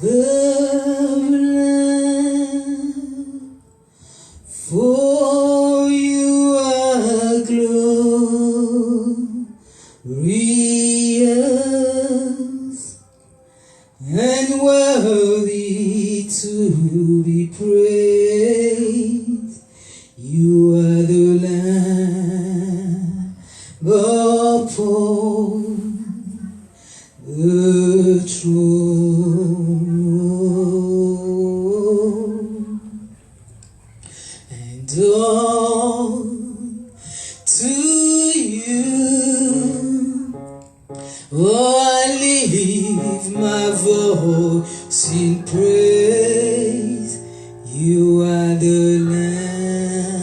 the Lamb, for you are glorious and worthy to be praised. You are the Lamb upon the throne, and to you, oh, I lift my voice in praise. You are the Lamb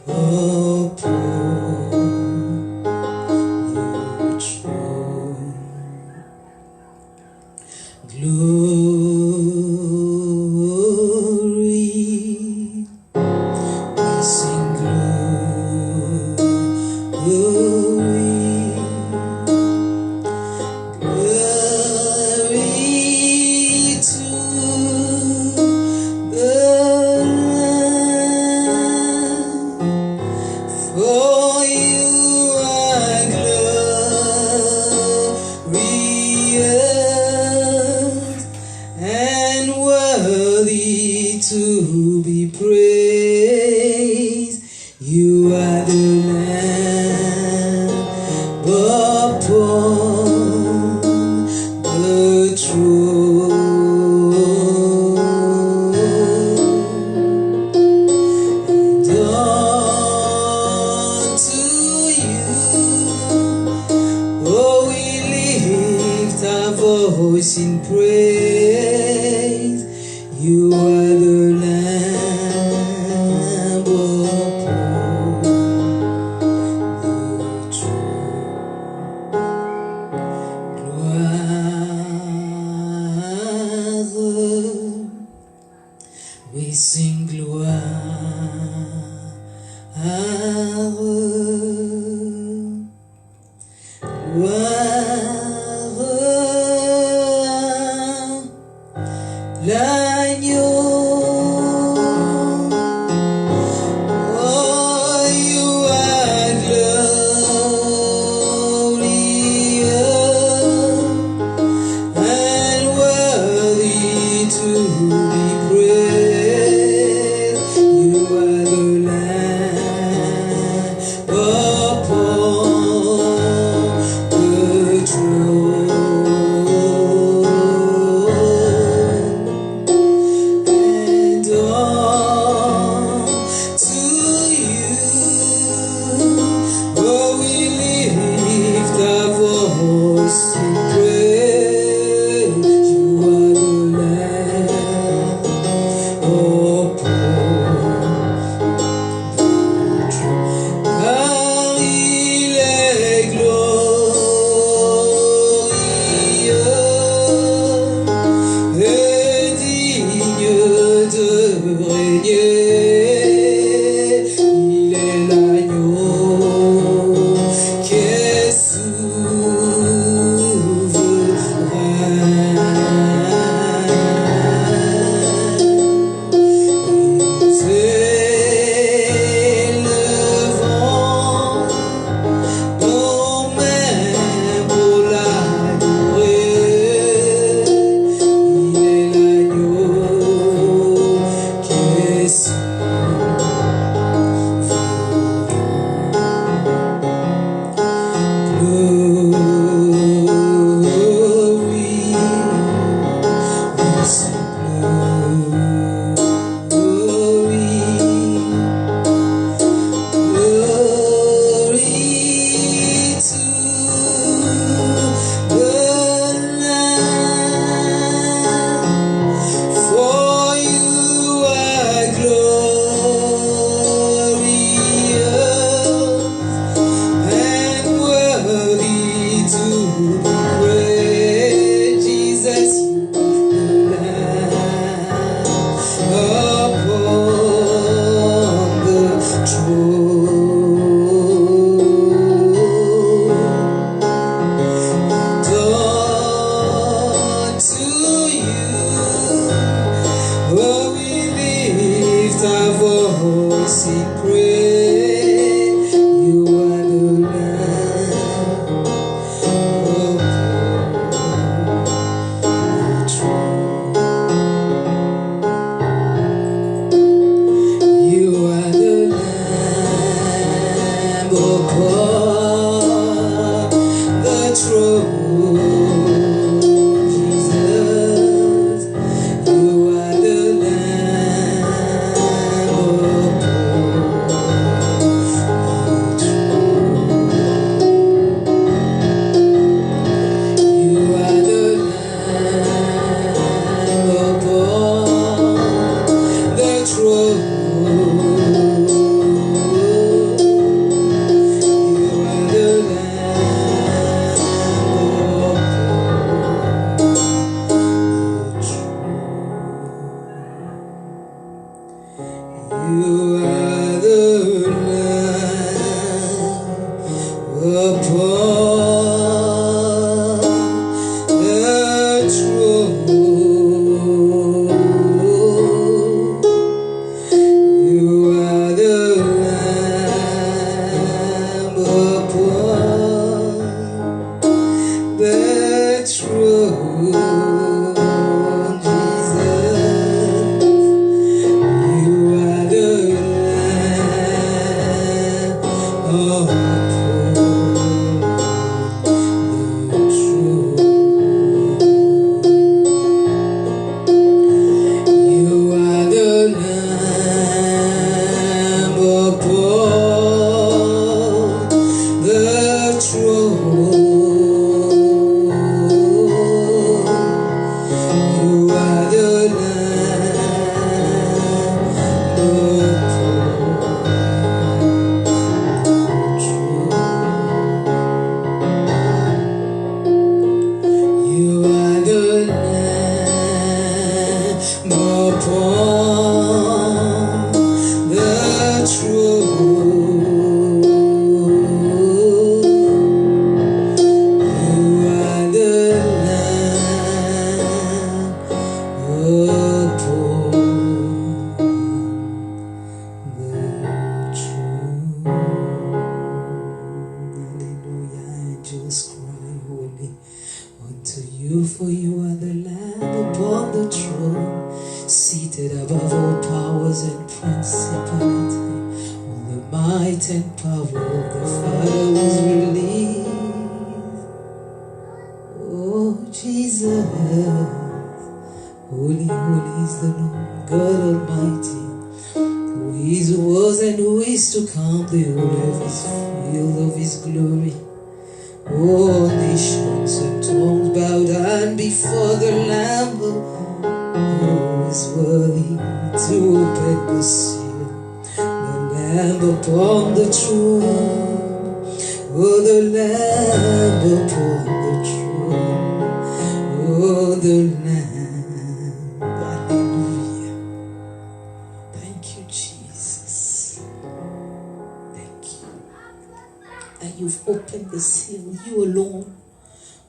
upon the throne. Glory, we sing glory, glory to the Lamb, for you are glorious and worthy to be praised. You are the Lamb upon the throne, and unto you, oh, we lift our voice in praise. You are the Lamb upon the throne. Gloire, we sing gloire, gloire, l'agneau. Oh, you are glorious and worthy to be praised. You are the Lamb upon the throne, you are the Lamb upon the throne, seated above all powers and principality. All the might and power of the Father was released. Oh, Jesus, holy, holy is the Lord God Almighty, who is, who was, and who is to come. The whole earth is filled of His glory. All nations and tongues bow down before the Lamb who is worthy to open the seal. The Lamb upon the throne, oh, the Lamb upon the throne, oh, the Lamb. Hallelujah. Thank you, Jesus. Thank you that you've opened the seal. You alone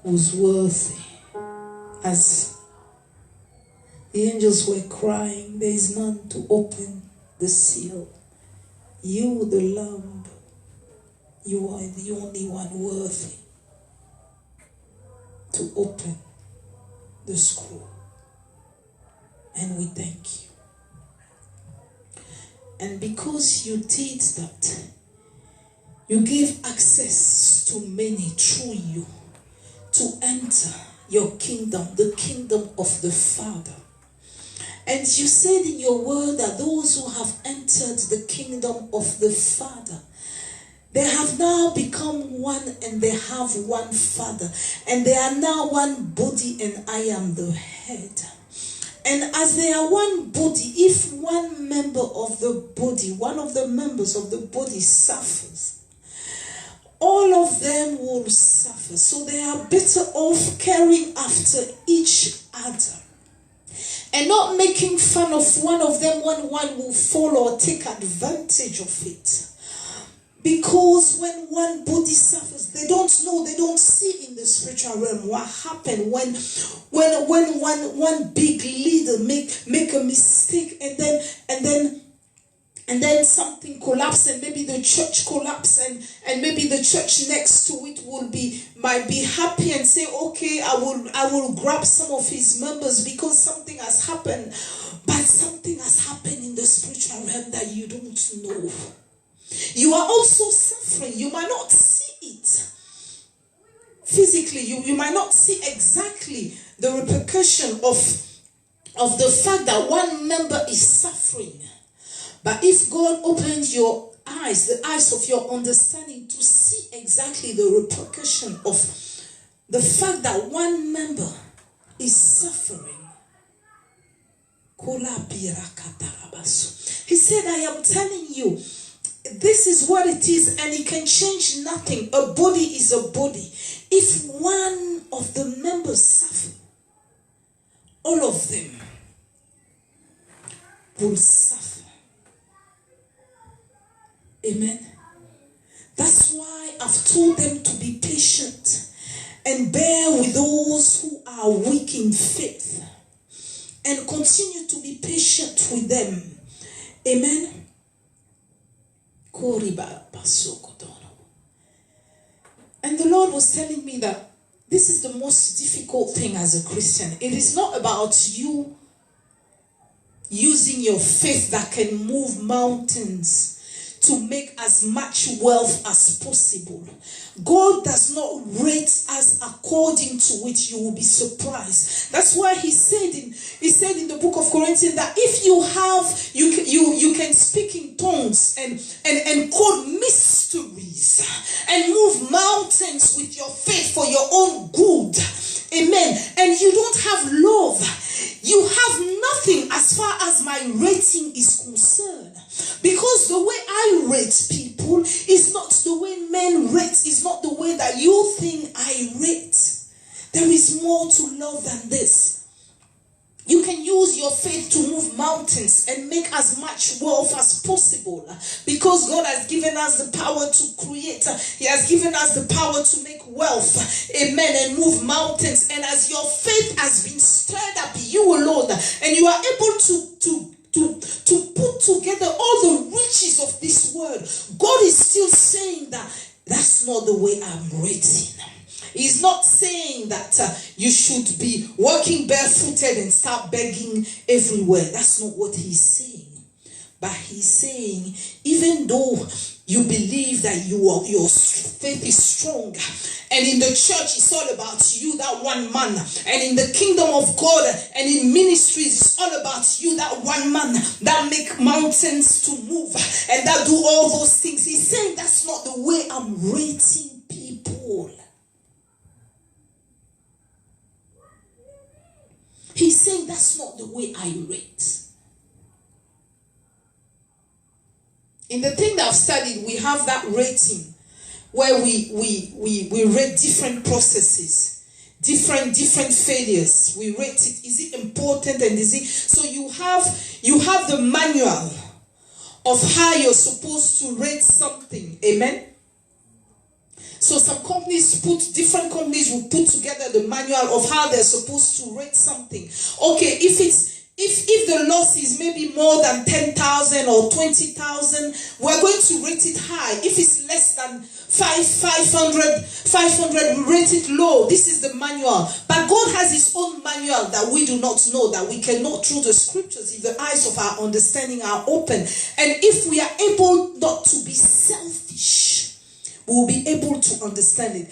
was worthy. As the angels were crying, there is none to open the seal. You, the Lamb, you are the only one worthy to open the scroll. And we thank you. And because you did that, you gave access to many through you to enter your kingdom, the kingdom of the Father. And you said in your word that those who have entered the kingdom of the Father, they have now become one, and they have one Father. And they are now one body, and I am the head. And as they are one body, if one member of the body, one of the members of the body suffers, all of them will suffer. So they are better off caring after each other and not making fun of one of them when one will fall or take advantage of it. Because when one body suffers, they don't know, they don't see in the spiritual realm what happened when one big leader make a mistake and then something collapses, and maybe the church collapses, and maybe the church next to it might be happy and say, okay, I will grab some of his members because something has happened. But something has happened in the spiritual realm that you don't know. You are also suffering. You might not see it physically. You might not see exactly the repercussion of the fact that one member is suffering. But if God opens your eyes, the eyes of your understanding, to see exactly the repercussion of the fact that one member is suffering. He said, I am telling you, this is what it is, and it can change nothing. A body is a body. If one of the members suffer, all of them will suffer. Amen. That's why I've told them to be patient and bear with those who are weak in faith, and continue to be patient with them. Amen. And the Lord was telling me that this is the most difficult thing as a Christian. It is not about you using your faith that can move mountains to make as much wealth as possible. God does not rate us according to which you will be surprised. That's why he said in the book of Corinthians that if you can speak in tongues and code mysteries and move mountains with your faith for your own good. Amen. And you don't have love, you have nothing as far as my rating is concerned. Because the way I rate people is not the way men rate, is not the way that you think I rate. There is more to love than this. You can use your faith to move mountains and make as much wealth as possible, because God has given us the power to create. He has given us the power to make wealth, amen, and move mountains. And as your faith has been stirred up, you alone, and you are able to put together all the riches of this world, God is still saying that that's not the way I'm rating. He's not saying that you should be walking barefooted and start begging everywhere. That's not what he's saying. But he's saying, even though you believe that your faith is strong, and in the church it's all about you, that one man, and in the kingdom of God and in ministries it's all about you, that one man that make mountains to move and that do all those things. He's saying that's not the way I'm rating people. He's saying that's not the way I rate. In the thing that I've studied, we have that rating where we rate different processes, different failures. We rate it. Is it important and is it? So you have the manual of how you're supposed to rate something. Amen. So different companies will put together the manual of how they're supposed to rate something. Okay, if the loss is maybe more than 10,000 or 20,000, we're going to rate it high. If it's less than 500, we rate it low. This is the manual. But God has his own manual that we do not know, that we cannot through the scriptures if the eyes of our understanding are open. And if we are able not to be selfish, we will be able to understand it.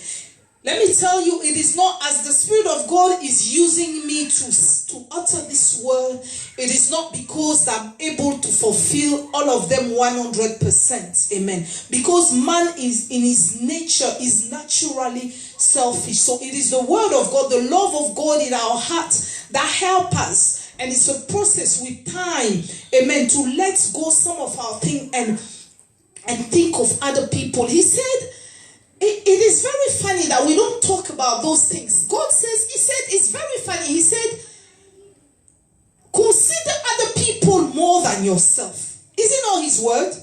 Let me tell you, it is not as the Spirit of God is using me to utter this word, it is not because I'm able to fulfill all of them 100%. Amen. Because man is in his nature is naturally selfish. So it is the word of God, the love of God in our hearts that help us. And it's a process with time, amen, to let go some of our things and think of other people. He said, it is very funny that we don't talk about those things. God says, he said, it's very funny. He said, consider other people more than yourself. Is it not his word?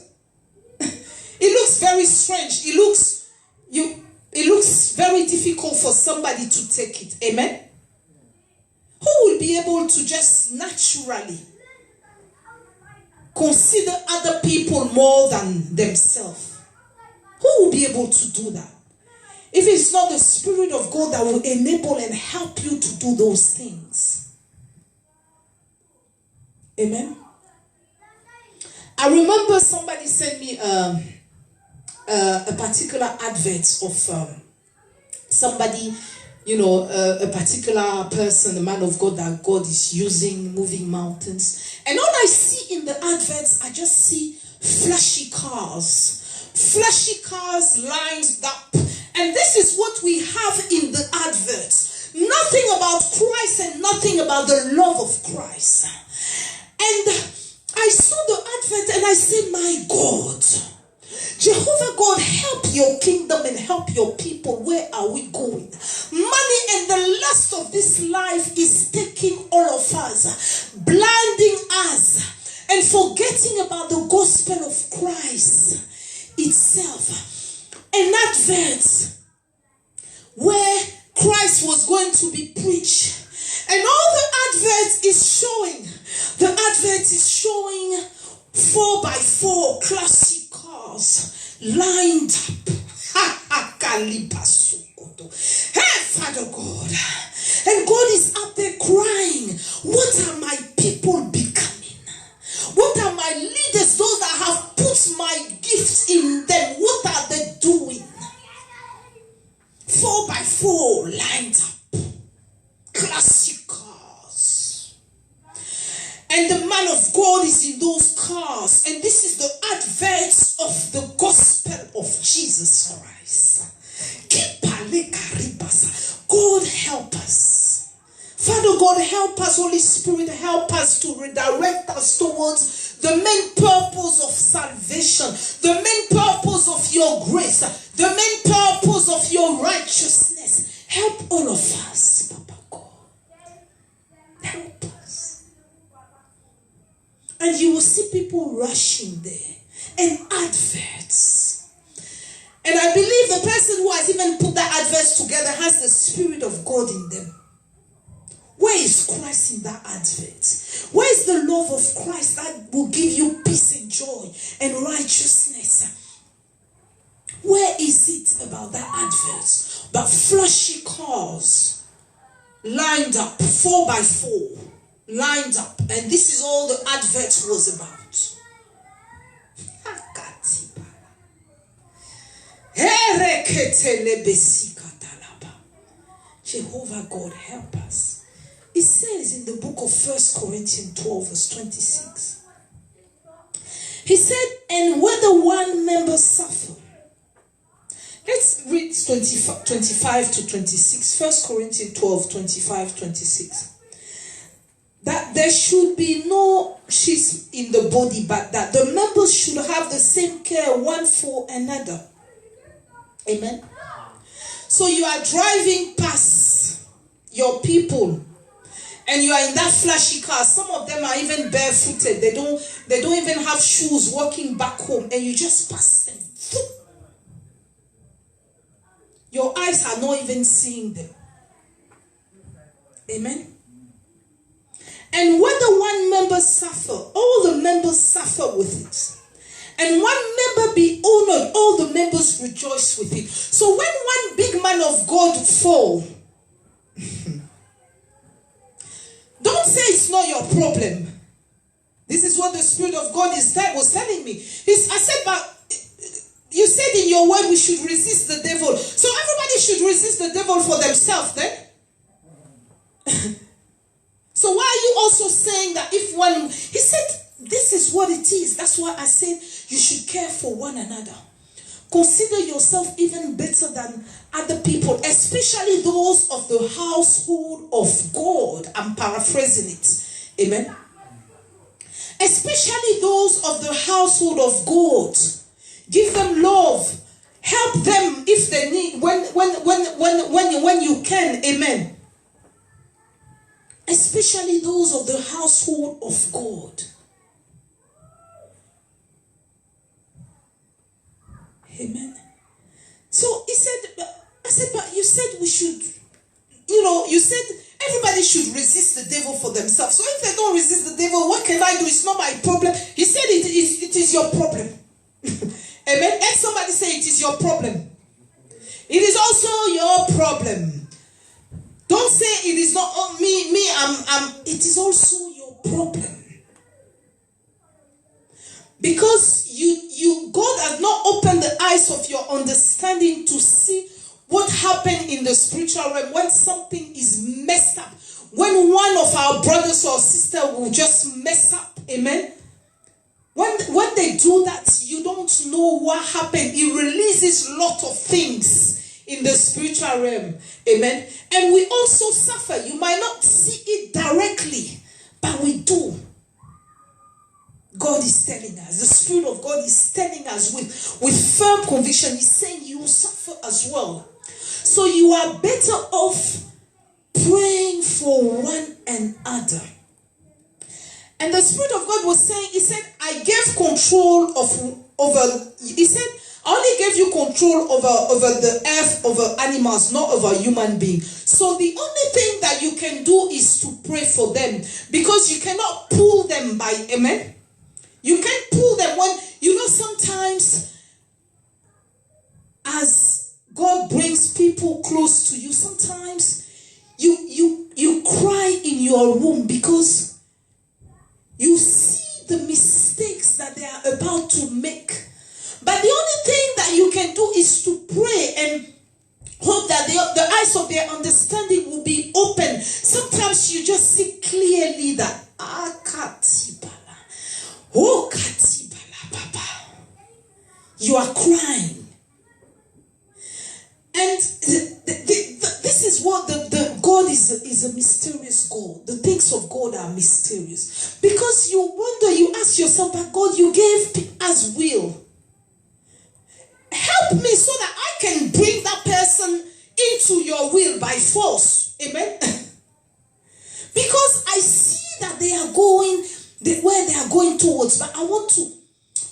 It looks very strange. It looks very difficult for somebody to take it. Amen? Who will be able to just naturally consider other people more than themselves? Who will be able to do that? If it's not the Spirit of God that will enable and help you to do those things. Amen. I remember somebody sent me a particular advert of somebody, a particular person, a man of God that God is using, moving mountains. And all I see in the adverts, I just see flashy cars lined up. And this is what we have in the adverts. Nothing about Christ and nothing about the love of Christ. And I saw the advert and I said, my God, Jehovah God, help your kingdom and help your people. Where are we going? Money and the lust of this life is taking all of us, blinding us, and forgetting about the gospel of Christ itself. An advert where Christ was going to be preached. And all the advert is showing 4x4 classic cars lined up. Hey, Father God. And God is up there crying, what are my people becoming? What are my leaders, those that have put my gifts in them, what are they doing? 4x4 lined up. Classic cars. And the man of God is in those cars. And this is the advert of the gospel of Jesus Christ. God help us. Father God, help us. Holy Spirit, help us to redirect us towards the main purpose of salvation, the main purpose of your grace, the main purpose of your righteousness. Help all of us, Papa God. Help us. And you will see people rushing there and adverts. And I believe the person who has even put that adverts together has the Spirit of God in them. Where is Christ in that advert? Where is the love of Christ that will give you peace and joy and righteousness? Where is it about that advert? But flashy cars lined up, 4x4, lined up. And this is all the advert was about. Jehovah God, help us. It says in the book of 1 Corinthians 12 verse 26. He said, and whether one member suffer. Let's read 25 to 26. 1 Corinthians 12, 25, 26. That there should be no schism in the body, but that the members should have the same care one for another. Amen. So you are driving past your people and you are in that flashy car. Some of them are even barefooted. They don't even have shoes, walking back home, and you just pass them. Your eyes are not even seeing them. Amen. And whether one member suffer, all the members suffer with it. And one member be honored, all the members rejoice with it. So when one big man of God fall, don't say it's not your problem. This is what the Spirit of God was telling me. I said, but you said in your word we should resist the devil. So everybody should resist the devil for themselves then? So why are you also saying that if one... He said, this is what it is. That's why I said you should care for one another. Consider yourself even better than other people, especially those of the household of God. I'm paraphrasing it. Amen. Especially those of the household of God. Give them love. Help them if they need, when you can. Amen. Especially those of the household of God. Amen. So he said, I said, but you said we should, you said everybody should resist the devil for themselves. So if they don't resist the devil, what can I do? It's not my problem. He said it is your problem. Amen. And somebody say it is your problem. It is also your problem. Don't say it is not me, it is also your problem. Because God has not opened the eyes of your understanding to see what happened in the spiritual realm when something is messed up. When one of our brothers or sisters will just mess up. Amen. When they do that, you don't know what happened. It releases a lot of things in the spiritual realm. Amen. And we also suffer. You might not see it directly, but we do. God is telling us. The Spirit of God is telling us with firm conviction. He's saying you will suffer as well. So you are better off praying for one another. And the Spirit of God was saying, he said, I gave control over, he said, I only gave you control over the earth, over animals, not over human beings. So the only thing that you can do is to pray for them. Because you cannot pull them by, amen? You can't pull them when, sometimes as God brings people close to you, sometimes you cry in your room because you see the mistakes that they are about to make. But the only thing that you can do is to pray and hope that the eyes of their understanding will be open. Sometimes you just see clearly that you are crying. And this is what the God is a mysterious God. The things of God are mysterious. Because you wonder, you ask yourself, but God, you gave us will. Help me so that I can bring that person into your will by force. Amen. Because I see that they are going where they are going towards, but I want to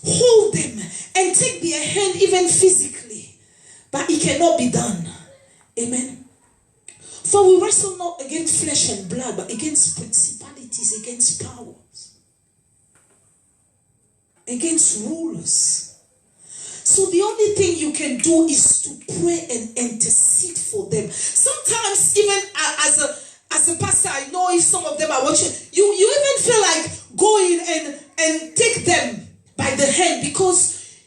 hold them and take their hand even physically. But it cannot be done. Amen. For we wrestle not against flesh and blood, but against principalities, against powers, against rulers. So the only thing you can do is to pray and intercede for them. Sometimes even as a pastor, I know if some of them are watching, you even feel like going and take them by the hand, because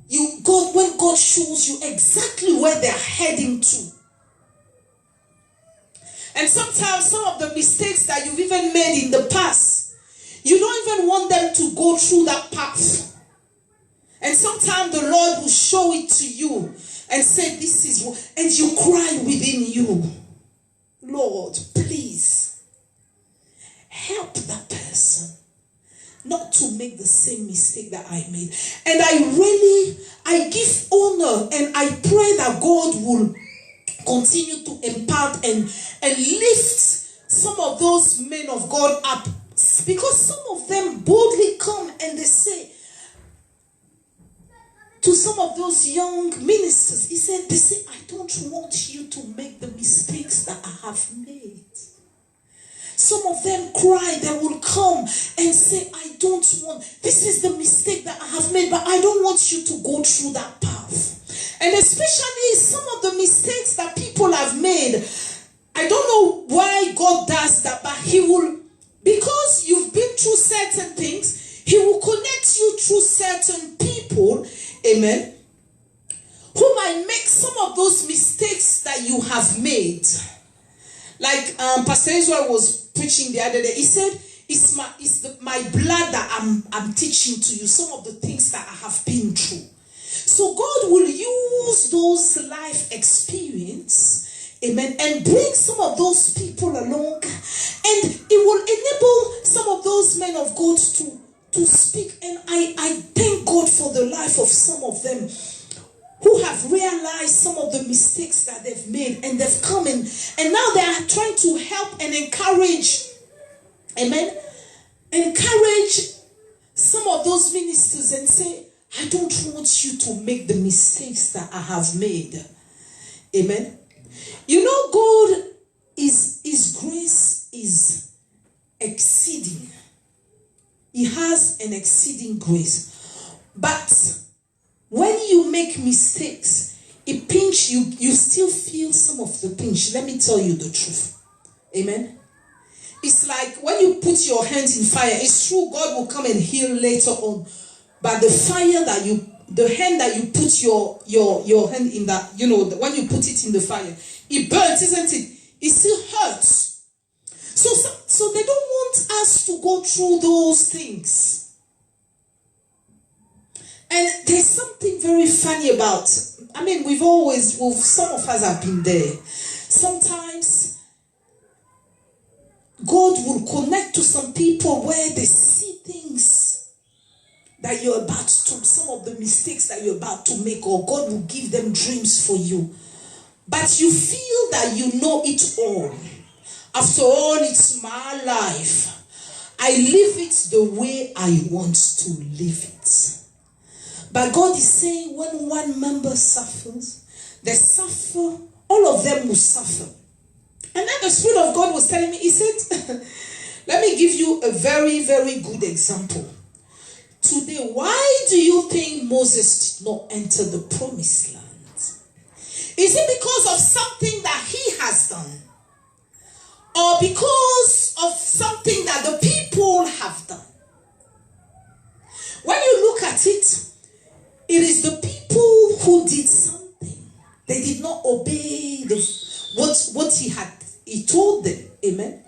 when God shows you exactly where they're heading to. And sometimes some of the mistakes that you've even made in the past, you don't even want them to go through that path. And sometimes the Lord will show it to you and say, this is what, and you cry within you, Lord, please help that person not to make the same mistake that I made. And I give honor and I pray that God will continue to impart and lift some of those men of God up, because some of them boldly come and they say to some of those young ministers, they say, I don't want you to make the mistakes that I have made. Some of them cry, they will come and say, I don't want, this is the mistake that I have made, but I don't want you to go through that path. And especially some of the mistakes that people have made, I don't know why God does that, but He will, because you've been through certain things, He will connect you through certain people, amen, who might make some of those mistakes that you have made. Like Pastor Israel was preaching the other day, he said, it's my blood that I'm teaching to you, some of the things that I have been through. So God will use those life experience, amen, and bring some of those people along, and it will enable some of those men of God to speak. And I thank God for the life of some of them who have realized some of the mistakes that they've made, and they've come in, and now they are trying to help and encourage, amen, encourage some of those ministers and say, I don't want you to make the mistakes that I have made. Amen. You know, God His grace is exceeding. He has an exceeding grace. But when you make mistakes, it pinch you, you still feel some of the pinch. Let me tell you the truth. Amen. It's like when you put your hands in fire, it's true God will come and heal later on. But the fire that the hand that you put your hand in, that, you know, when you put it in the fire, it burns, isn't it? It still hurts. So they don't want us to go through those things. And there's something very funny about, I mean, some of us have been there. Sometimes God will connect to some people where they see things that you're about to, some of the mistakes that you're about to make, or God will give them dreams for you. But you feel that you know it all. After all, it's my life. I live it the way I want to live it. But God is saying, when one member suffers, they suffer, all of them will suffer. And then the Spirit of God was telling me, He said, let me give you a very, very good example. Today, why do you think Moses did not enter the promised land? Is it because of something that he has done? Or because of something that the people have done? When you look at it, it is the people who did something. They did not obey what he told them. Amen.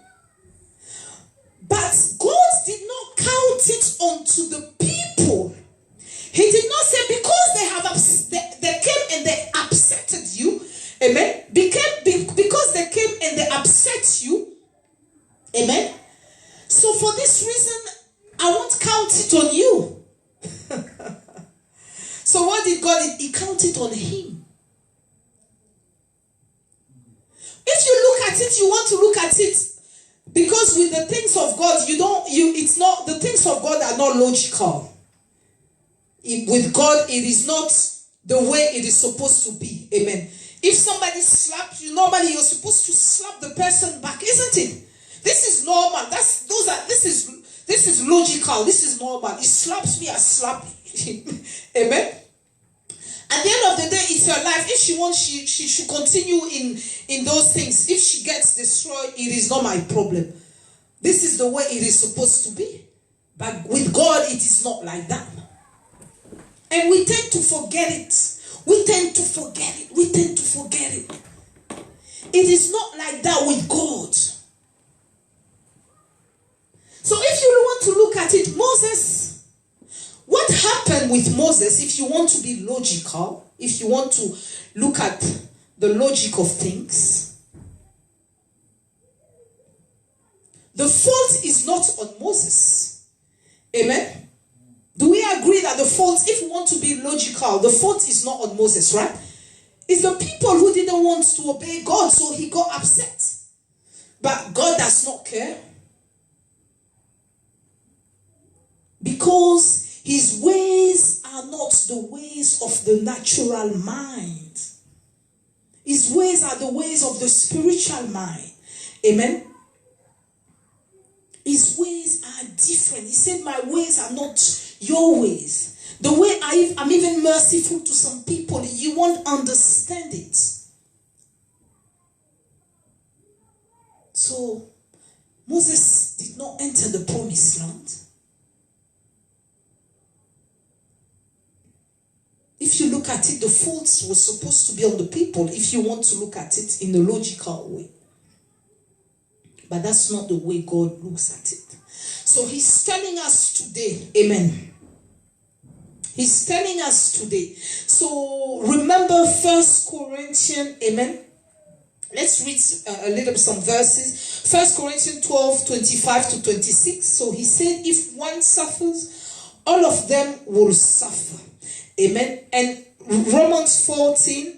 But God did not count it onto the people. He did not say, because they came and they upsetted you, amen, because they came and they upset you, amen, so for this reason, I won't count it on you. So what did God do? He counted on him. If you look at it, you want to look at it, because with the things of God, it's not, the things of God are not logical. With God, it is not the way it is supposed to be. Amen. If somebody slaps you, normally you're supposed to slap the person back, isn't it? This is normal. This is logical. This is normal. He slaps me, I slap him. Amen. At the end of the day, it's her life. If she wants, she should continue in those things. If she gets destroyed, it is not my problem. This is the way it is supposed to be. But with God, it is not like that. And we tend to forget it. We tend to forget it. We tend to forget it. It is not like that with God. So if you want to look at it, Moses, what happened with Moses, if you want to be logical, if you want to look at the logic of things, the fault is not on Moses. Amen? Do we agree that the fault, if we want to be logical, the fault is not on Moses, right? It's the people who didn't want to obey God, so he got upset. But God does not care. Because his ways are not the ways of the natural mind. His ways are the ways of the spiritual mind. Amen? His ways are different. He said, my ways are not your ways. The way I'm even merciful to some people, you won't understand it. So, Moses did not enter the promised land. If you look at it, the fault was supposed to be on the people, if you want to look at it in a logical way. But that's not the way God looks at it. So he's telling us today, amen. He's telling us today. So remember 1 Corinthians, amen. Let's read a little some verses. 1 Corinthians 12, 25 to 26. So he said, if one suffers, all of them will suffer. Amen. And Romans 14,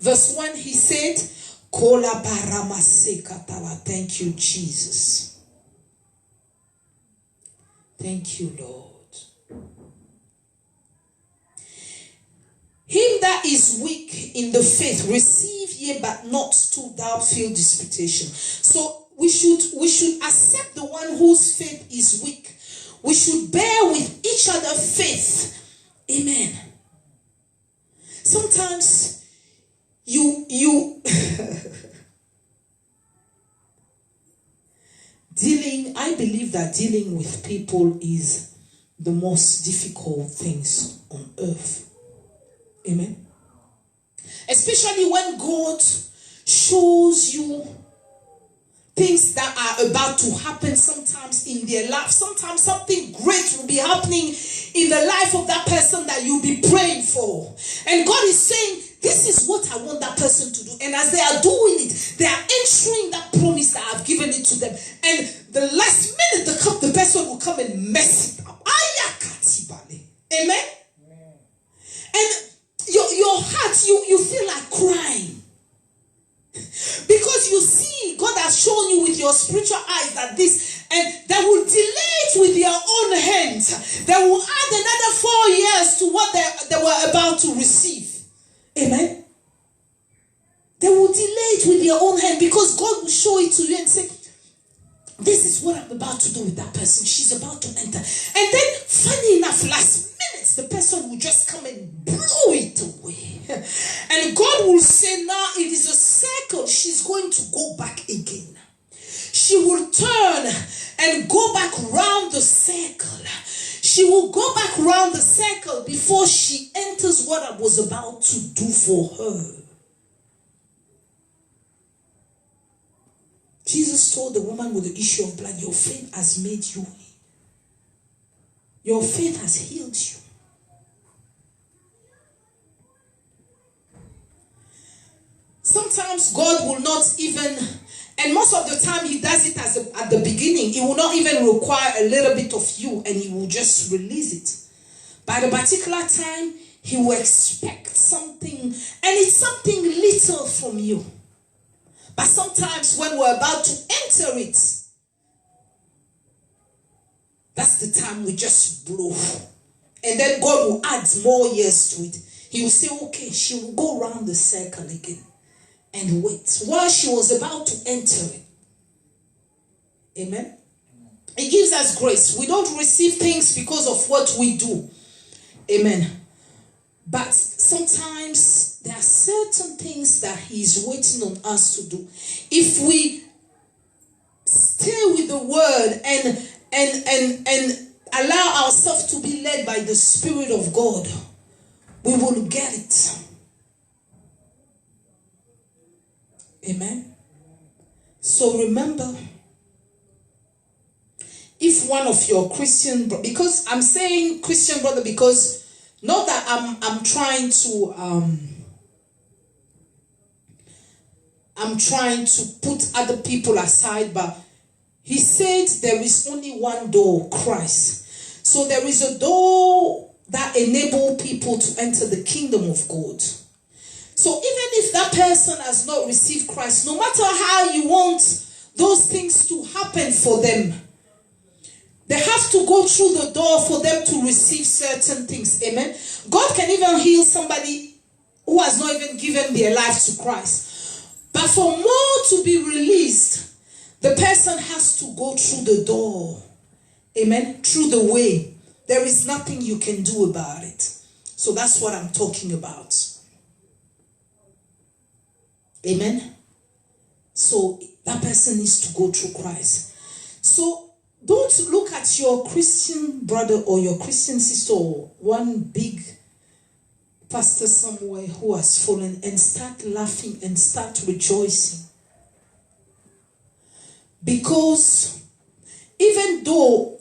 verse 1, he said, thank you, Jesus. Thank you, Lord. Him that is weak in the faith, receive ye, but not to doubtful disputation. So we should accept the one whose faith is weak. We should bear with each other faith. Amen. Sometimes you I believe that dealing with people is the most difficult things on earth. Amen. Especially when God shows you things that are about to happen sometimes in their life. Sometimes something great will be happening in the life of that person that you'll be praying for. And God is saying, this is what I want that person to do. And as they are doing it, they are entering that promise that I've given it to them. And the last minute, the person will come and mess it up. Amen? And your heart, you feel like crying. Because you see, God has shown you with your spiritual eyes that this, and they will delay it with their own hands. They will add another 4 years to what they were about to receive. Amen. They will delay it with their own hand because God will show it to you and say, this is what I'm about to do with that person. She's about to enter. And then, funny enough, last minute, the person will just come and blow it away. And God will say, now it is a circle. She's going to go back again. She will turn and go back round the circle. She will go back round the circle before she enters what I was about to do for her. Jesus told the woman with the issue of blood, your faith has made you. Your faith has healed you. Sometimes God will not even, and most of the time he does it at the beginning. He will not even require a little bit of you and he will just release it. By the particular time, he will expect something, and it's something little from you. But sometimes when we're about to enter it, that's the time we just blow. And then God will add more years to it. He will say, okay, she will go around the circle again and wait while she was about to enter it. Amen. It gives us grace. We don't receive things because of what we do. Amen. But sometimes there are certain things that he is waiting on us to do. If we stay with the word and allow ourselves to be led by the Spirit of God, we will get it. Amen. So remember, if one of your Christian, because I'm saying Christian brother, because not that I'm trying to put other people aside, but he said there is only one door, Christ. So there is a door that enables people to enter the kingdom of God. So even if that person has not received Christ, no matter how you want those things to happen for them, they have to go through the door for them to receive certain things. Amen. God can even heal somebody who has not even given their life to Christ. But for more to be released, the person has to go through the door. Amen. Through the way. There is nothing you can do about it. So that's what I'm talking about. Amen. So that person needs to go through Christ. So don't look at your Christian brother or your Christian sister or one big pastor somewhere who has fallen and start laughing and start rejoicing. Because even though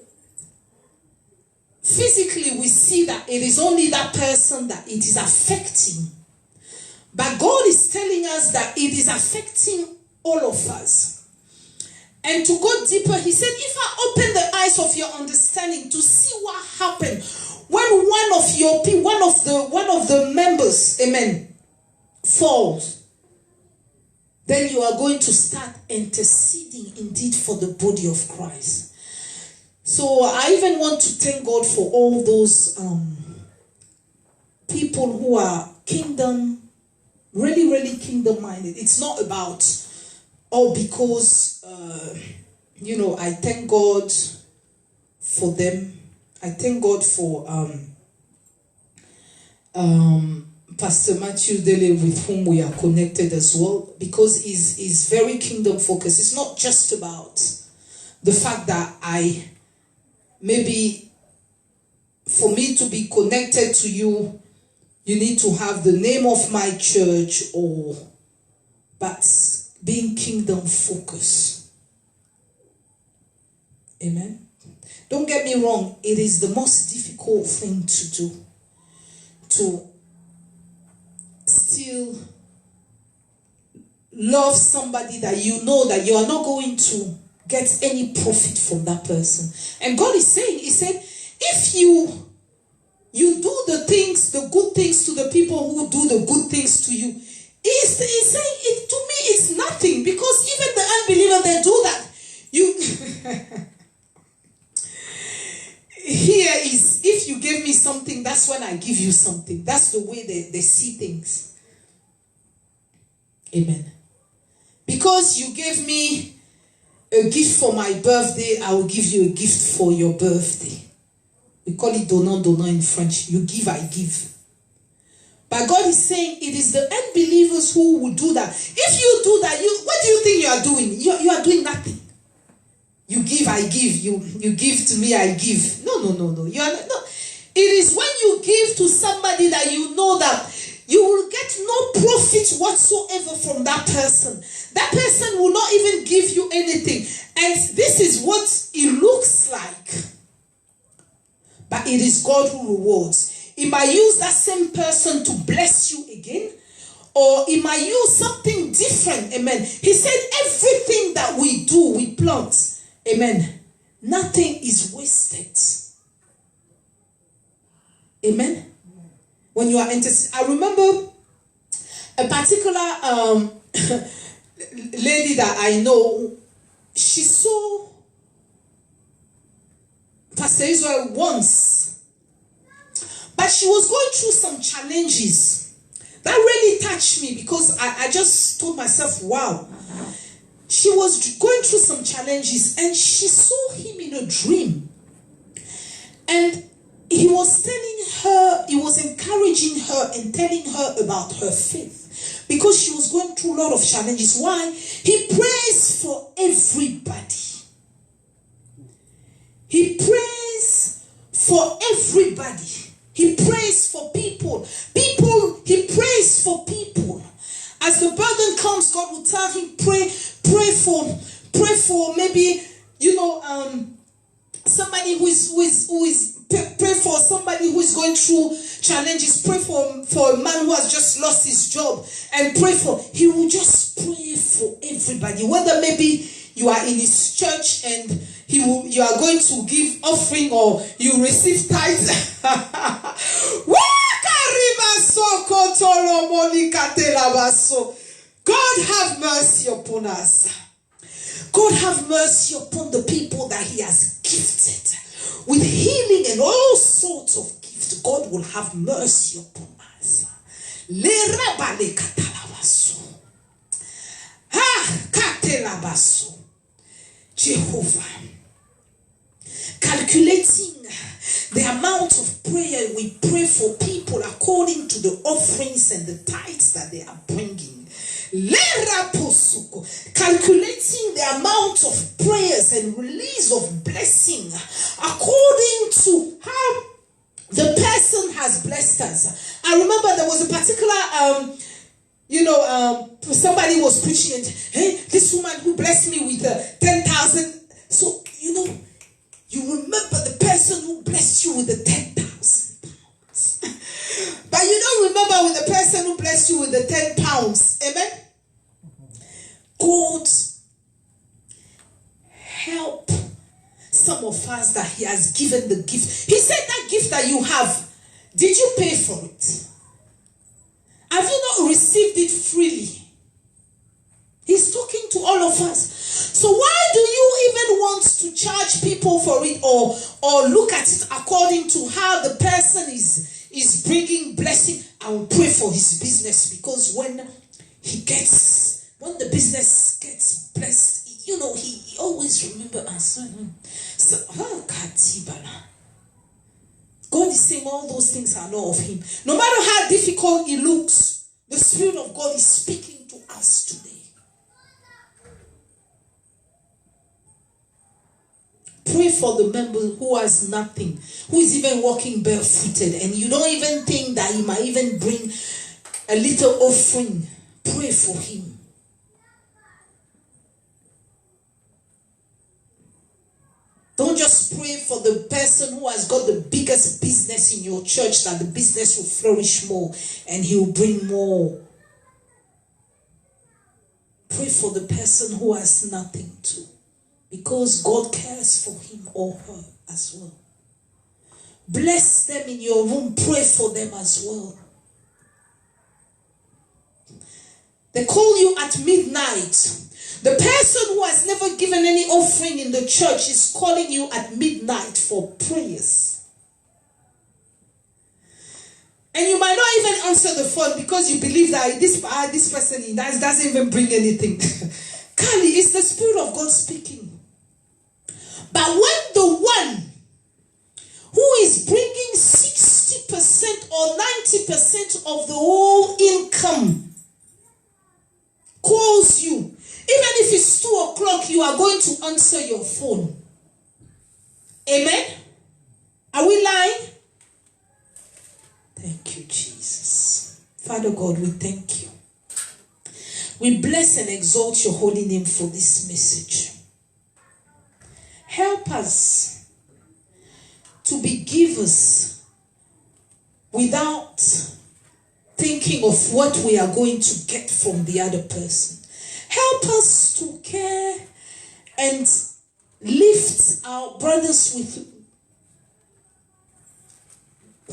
physically we see that it is only that person that it is affecting, but God is telling us that it is affecting all of us. And to go deeper, he said, if I open the eyes of your understanding to see what happened when one of the members, amen, falls, then you are going to start interceding indeed for the body of Christ. So I even want to thank God for all those people who are kingdom, really, really kingdom minded. It's not about, because, I thank God for them. I thank God for Pastor Matthew Dele, with whom we are connected as well, because he's very kingdom focused. It's not just about the fact that maybe for me to be connected to you, you need to have the name of my church, but being kingdom focused. Amen. Don't get me wrong, it is the most difficult thing to do, to still love somebody that you know that you are not going to get any profit from that person. And God is saying, he said, if you do the things, the good things to the people who do the good things to you, he's saying it to me, it's nothing, because even the unbeliever, they do that. Here is, if you give me something, that's when I give you something. That's the way they see things. Amen. Because you gave me a gift for my birthday, I will give you a gift for your birthday. We call it donnant in French. You give, I give. But God is saying it is the unbelievers who will do that. If you do that, what do you think you are doing? You are doing nothing. You give, I give. You give to me, I give. No. You are not. It is when you give to somebody that you know that you will get no profit whatsoever from that person. That person will not even give you anything. And this is what it looks like. But it is God who rewards. He might use that same person to bless you again, or he might use something different. Amen. He said everything that we do, we plant. Amen. Nothing is wasted. Amen. When you are interested, I remember a particular lady that I know. She saw Pastor Israel once, but she was going through some challenges that really touched me, because I just told myself, wow. She was going through some challenges and she saw him in a dream, and he was telling he was encouraging her and telling her about her faith because she was going through a lot of challenges. Why? He prays for everybody. He prays for everybody. He prays for people. He prays for people. As the burden comes, God will tell him, pray for maybe, somebody who is pray for somebody who is going through challenges. Pray for a man who has just lost his job, and he will just pray for everybody. Whether maybe you are in his church and you are going to give offering or you receive tithes. God have mercy upon us. God have mercy upon the people that he has gifted with healing and all sorts of gifts. God will have mercy upon us. Jehovah. Calculating the amount of prayer we pray for people according to the offerings and the tithes that they are bringing. Calculating the amount of prayers and release of blessing according to how the person has blessed us. I remember there was a particular somebody was preaching and, hey, this woman who blessed me with 10,000. So, you remember the person who blessed you with the 10,000 pounds. But you don't remember with the person who blessed you with the 10 pounds. Amen? God help some of us that he has given the gift. He said that gift that you have, did you pay for it? Have you not received it freely? He's talking to all of us. So why do you even want to charge people for it or look at it according to how the person is bringing blessing? I will pray for his business, because when the business gets blessed, he always remembers us. So, God is saying all those things are not of him. No matter how difficult it looks, the Spirit of God is speaking to us today. Pray for the member who has nothing, who is even walking barefooted, and you don't even think that he might even bring a little offering. Pray for him. Don't just pray for the person who has got the biggest business in your church, that the business will flourish more and he will bring more. Pray for the person who has nothing too, because God cares for him or her as well. Bless them in your room. Pray for them as well. They call you at midnight. The person who has never given any offering in the church is calling you at midnight for prayers. And you might not even answer the phone because you believe that this person doesn't even bring anything. Kali, it's the Spirit of God speaking. But when the one who is bringing 60% or 90% of the whole income calls you, even if it's 2 o'clock, you are going to answer your phone. Amen? Are we lying? Thank you, Jesus. Father God, we thank you. We bless and exalt your holy name for this message. Help us to be givers without thinking of what we are going to get from the other person. Help us to care and lift our brothers with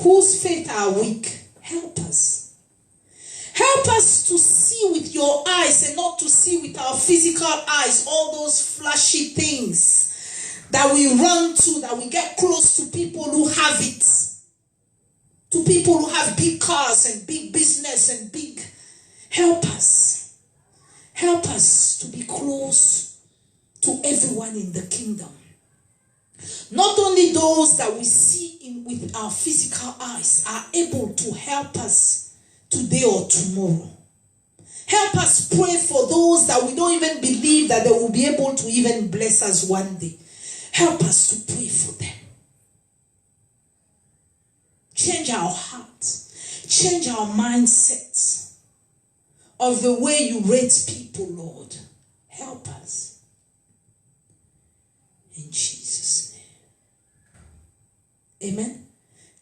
whose faith are weak. Help us. Help us to see with your eyes and not to see with our physical eyes all those flashy things that we run to, that we get close to people who have it. To people who have big cars and big business and big. Help us. Help us to be close to everyone in the kingdom. Not only those that we see with our physical eyes are able to help us today or tomorrow. Help us pray for those that we don't even believe that they will be able to even bless us one day. Help us to pray for them. Change our hearts. Change our mindsets of the way you rate people, Lord. Help us. In Jesus' name. Amen.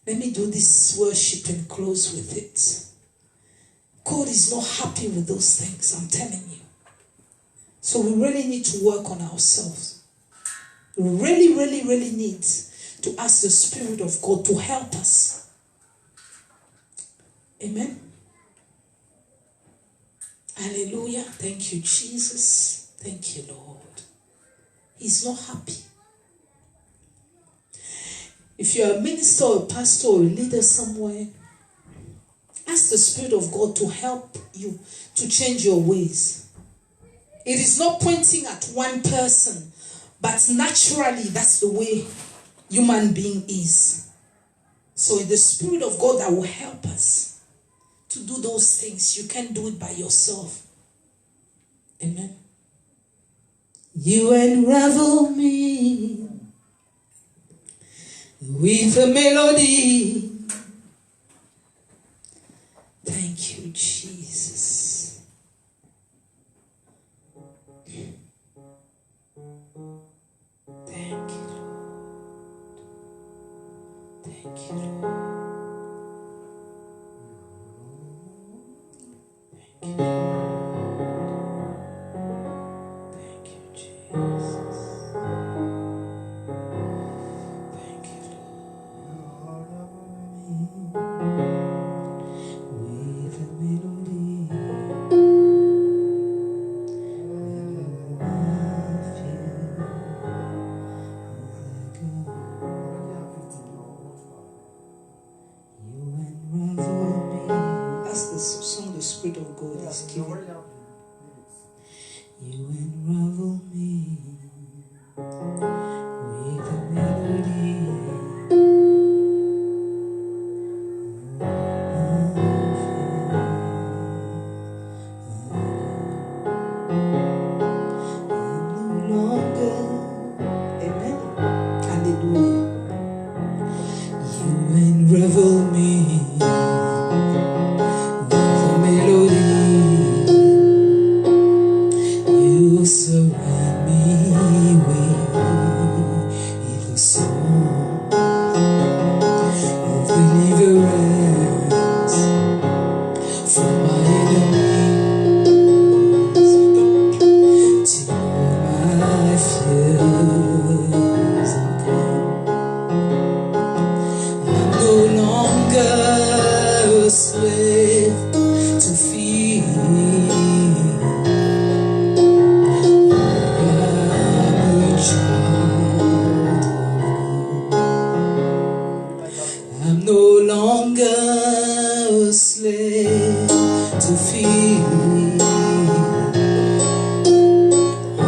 Let me do this worship and close with it. God is not happy with those things, I'm telling you. So we really need to work on ourselves. We really, really, really need to ask the Spirit of God to help us. Amen. Hallelujah. Thank you, Jesus. Thank you, Lord. He's not happy. If you're a minister or a pastor or a leader somewhere, ask the Spirit of God to help you to change your ways. It is not pointing at one person, but naturally that's the way human being is. So it's the Spirit of God that will help us to do those things. You can't do it by yourself. Amen. You unravel me with a melody. Thank you, Jesus. Thank you, Lord. Thank you, Lord. Thank you. Thank you, Jesus. Thank you, Lord. With a melody, I feel like you unravel me. That's the song the Spirit of God is giving. You unravel me with a melody. I'm no longer, amen, hallelujah. You unravel me with a melody. You surround me with a song of deliverance from my enemies, till my fears are gone. I'm no longer a slave to fear. I'm no longer a slave to fear. I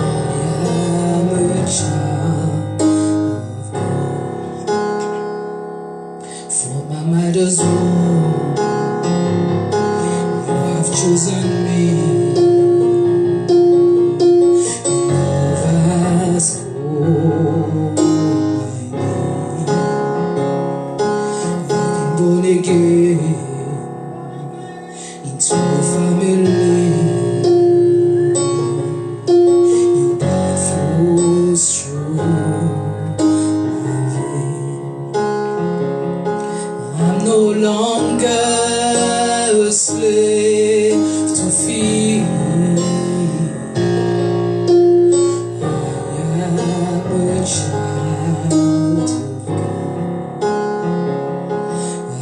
am a child of God. From my mother's womb, you have chosen me. Love has called my name. I've been born again into a family. Your blood flows through my veins. I'm no longer a slave to fear. I am a child of God.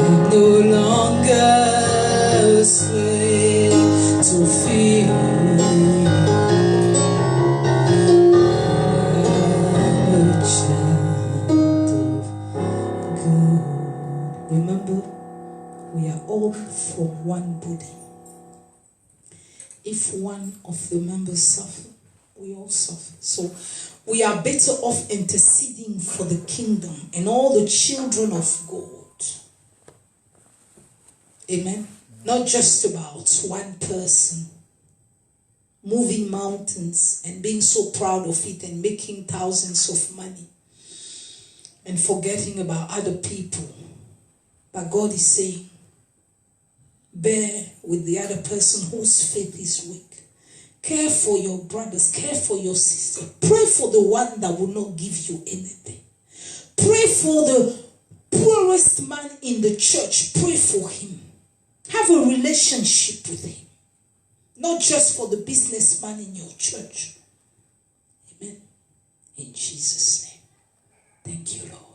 I'm no longer a slave to fear. I'm a child of God. Remember, we are all from one body. If one of the members suffer, we all suffer. So we are better off interceding for the kingdom and all the children of God. Amen. Not just about one person moving mountains and being so proud of it and making thousands of money and forgetting about other people. But God is saying, bear with the other person whose faith is weak. Care for your brothers, care for your sister. Pray for the one that will not give you anything. Pray for the poorest man in the church. Pray for him. Have a relationship with him. Not just for the businessman in your church. Amen. In Jesus' name. Thank you, Lord.